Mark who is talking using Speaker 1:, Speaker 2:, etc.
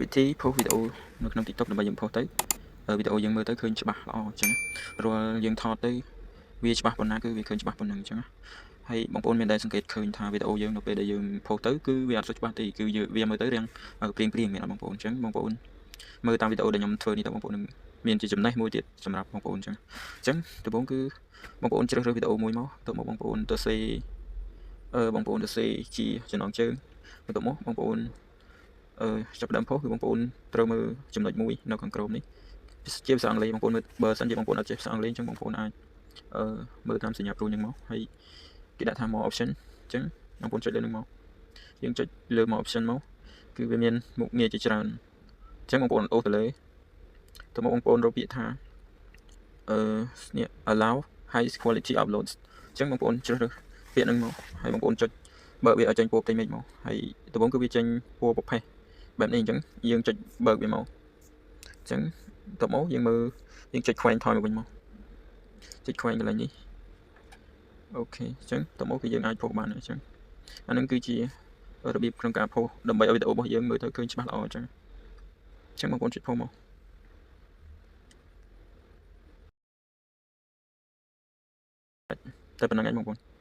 Speaker 1: វិធីផុសវីដេអូនៅក្នុង TikTok ដើម្បីយើងផុសទៅវីដេអូយើងមើលទៅឃើញច្បាស់ល្អអញ្ចឹងរាល់យើងថតទៅវាច្បាស់ប៉ុណ្ណាគឺវាឃើញច្បាស់ប៉ុណ្ណឹងអញ្ចឹងហើយបងប្អូនមានតែសង្កេតឃើញថាវីដេអូយើងនៅពេលដែលយើងផុសទៅគឺវាអត់សូវច្បាស់ទេគឺវាមើលទៅរាងព្រៀងមានអត់បងប្អូនអញ្ចឹងបងប្អូនមើលតាមវីដេអូដែលខ្ញុំធ្វើនេះទៅបងប្អូននឹងមានជាចំណេះមួយទៀតសម្រាប់បងប្អូនអញ្ចឹងដំបូងគឺបងប្អូនជ្រើសរើសវីដេអូមួយមកទៅមកបងប្អូនទៅសេបងប្អូនទៅសេជាចំណងជើងបន្ទាប់មកបងប្អូនចាប់ផ្ដើមផុសគឺបងប្អូនត្រូវមើលចំណុចមួយនៅខាងក្រោមនេះជាភាសាអង់គ្លេសបងប្អូនមើលបើសិនជាបងប្អូនអត់ចេះភាសាអង់គ្លេសអញ្ចឹងបងប្អូនអាចមើលតាមសញ្ញាព្រួយហ្នឹងមកហើយគេដាក់ថា more option អញ្ចឹងបងប្អូនចុចលើហ្នឹងមកយើងចុចលើ more option មកគឺវាមានមុខងារជាច្រើនអញ្ចឹងបងប្អូនអូសទៅលើទៅមកបងប្អូនរកពាក្យថានេះ allow high quality uploads អញ្ចឹងបងប្អូនជ្រើសរើសពាក្យហ្នឹងមកហើយបងប្អូនចុចបើវាឲ្យចេញពណ៌ផ្ទៃមេឃមកហើយដំបូងគឺវាចេញពណ៌ប្រផេះបែបនេះអញ្ចឹងយើងចុចបើកវាមកអញ្ចឹងតមកយើងមើលយើងចុចខ្វែងថយមកវិញមកចុចខ្វែងកន្លែងនេះអូខេអញ្ចឹងតមកគឺយើងអាចផុសបានអញ្ចឹងអានឹងគឺជារបៀបក្នុងការផុសដើម្បីឲ្យវីដេអូរបស់យើងមើលទៅឃើញច្បាស់ល្អអញ្ចឹងបងប្អូនចុចផុសមកតែប៉ុណ្្នឹងឯងបងប្អូន